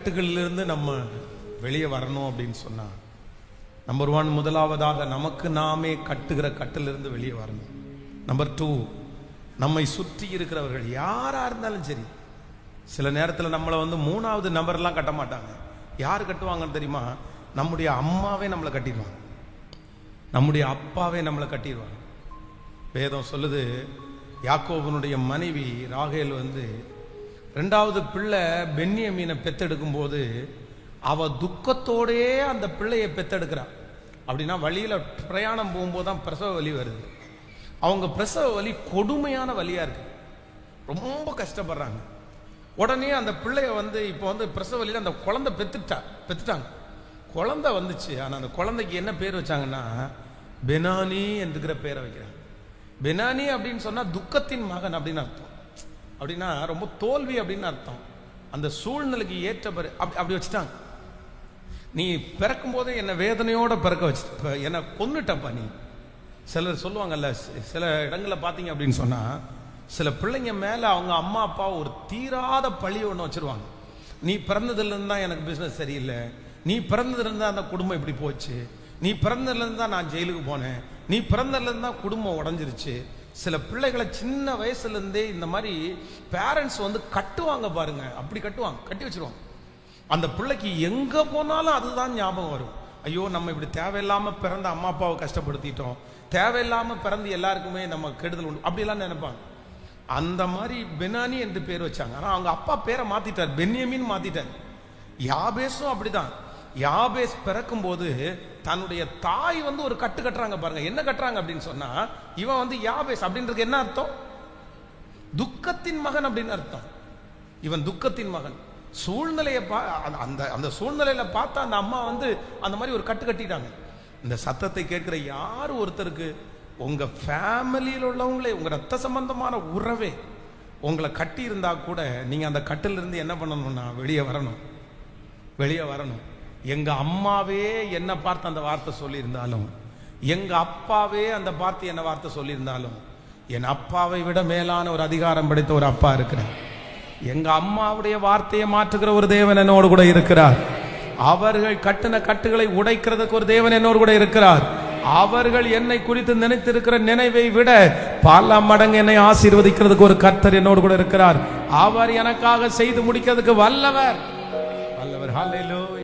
கட்டுகளிலிருந்து நம்ம வெளியே வரணும் அப்படின்னு சொன்னா நம்பர் 1 முதலாவதாக நமக்கு நாமே கட்டுகிற கட்டிலிருந்து வெளியே வரணும். நம்பர் 2 நம்மை சுற்றி இருக்கிறவர்கள் யாரா இருந்தாலும் சரி. சில நேரத்தில் நம்மளை வந்து 3வது நபர்லாம் கட்ட மாட்டாங்க. யார் கட்டுவாங்கன்னு தெரியுமா? நம்முடைய அம்மாவே நம்மளை கட்டிடுவாங்க, நம்முடைய அப்பாவே நம்மளை கட்டிடுவாங்க. வேதம் சொல்லுது, யாக்கோபனுடைய மனைவி ராகேல் வந்து 2வது பிள்ளை பென்யமீனை பெத்தெடுக்கும் போது அவ துக்கத்தோடே அந்த பிள்ளையை பெத்தெடுக்கிறான். அப்படின்னா வழியில பிரயாணம் போகும்போது தான் பிரசவ வலி வருது. அவங்க பிரசவ வலி கொடுமையான வலியா இருக்கு, ரொம்ப கஷ்டப்படுறாங்க. உடனே அந்த பிள்ளைய வந்து இப்போ வந்து பிரசவ வலியில அந்த குழந்தை பெத்துட்டாங்க. குழந்தை வந்துச்சு. ஆனா அந்த குழந்தைக்கு என்ன பேர் வச்சாங்கன்னா பெனானி என்கிற பேரை வைக்கிறாங்க. பெனானி அப்படின்னு சொன்னா துக்கத்தின் மகன் அப்படின்னு அர்த்தம். அப்படின்னா ரொம்ப தோல்வி அப்படின்னு அர்த்தம். அந்த சூழ்நிலைக்கு ஏற்ற அப்படி வச்சுட்டாங்க. நீ பிறக்கும் போதே என்ன வேதனையோட பிறக்க வச்சு என்ன கொன்னுட்டப்பா நீ. சிலர் சொல்லுவாங்கல்ல, சில இடங்களில் பார்த்தீங்க அப்படின்னு சொன்னா சில பிள்ளைங்க மேல அவங்க அம்மா அப்பா ஒரு தீராத பழி ஒன்று வச்சிருவாங்க. நீ பிறந்ததுலேருந்து தான் எனக்கு பிஸ்னஸ் சரியில்லை, நீ பிறந்ததுலேருந்து தான் அந்த குடும்பம் இப்படி போச்சு, நீ பிறந்ததுலேருந்து தான் நான் ஜெயிலுக்கு போனேன், நீ பிறந்ததுலேருந்து தான் குடும்பம் உடஞ்சிருச்சு. சில பிள்ளைகளை சின்ன வயசுலேருந்தே இந்த மாதிரி பேரண்ட்ஸ் வந்து கட்டுவாங்க பாருங்க. அப்படி கட்டுவாங்க, கட்டி வச்சிருவாங்க. அந்த பிள்ளைக்கு எங்க போனாலும் அதுதான் ஞாபகம் வரும். ஐயோ, நம்ம இப்படி தேவையில்லாம பிறந்த அம்மா அப்பாவை கஷ்டப்படுத்திட்டோம், தேவையில்லாம பிறந்து எல்லாருக்குமே நம்ம கெடுதல் உண்டு அப்படிலாம் நினைப்பாங்க. அந்த மாதிரி பெனானி என்று பேர் வச்சாங்க. ஆனா அவங்க அப்பா பேரை மாத்திட்டார், பென்யமீன் மாத்திட்டார். யாபேஸும் அப்படிதான். யாபேஸ் பிறக்கும் போது தன்னுடைய தாய் வந்து ஒரு கட்டு கட்டுறாங்க பாருங்க. என்ன கட்டுறாங்க அப்படின்னு சொன்னா, இவன் வந்து யாபேஸ் அப்படின்றதுக்கு என்ன அர்த்தம்? துக்கத்தின் மகன் அப்படின்னு அர்த்தம். இவன் துக்கத்தின் மகன். சூழ்நிலையை அந்த சூழ்நிலையில பார்த்தா அந்த அம்மா வந்து அந்த மாதிரி ஒரு கட்டு கட்டிட்டாங்க. இந்த சத்தத்தை கேட்கிற யார் ஒருத்தருக்கு உங்க ஃபேமிலியில் உள்ளவங்களே, உங்க ரத்த சம்பந்தமான உறவே உங்களை கட்டி இருந்தா கூட நீங்க அந்த கட்டிலிருந்து என்ன பண்ணணும்னா வெளியே வரணும். எங்க அம்மாவே என்ன பார்த்து அந்த வார்த்தை சொல்லியிருந்தாலும், எங்க அப்பாவே அந்த பார்த்து என்ன வார்த்தை சொல்லியிருந்தாலும், என் அப்பாவை விட மேலான ஒரு அதிகாரம் படைத்த ஒரு அப்பா இருக்கிறார். எங்க அம்மாவுடைய வார்த்தையை மாற்றுகிற ஒரு தேவன் என்னோடு கூட இருக்கிறார். அவர்கள் கட்டின கட்டுகளை உடைக்கிறதுக்கு ஒரு தேவன் என்னோடு கூட இருக்கிறார். அவர்கள் என்னை குறித்து நினைத்திருக்கிற நினைவை விட பல மடங்கு என்னை ஆசீர்வதிக்கிறதுக்கு ஒரு கர்த்தர் என்னோடு கூட இருக்கிறார். அவர் எனக்காக செய்து முடிக்கிறதுக்கு வல்லவர். ஹல்லேலூயா.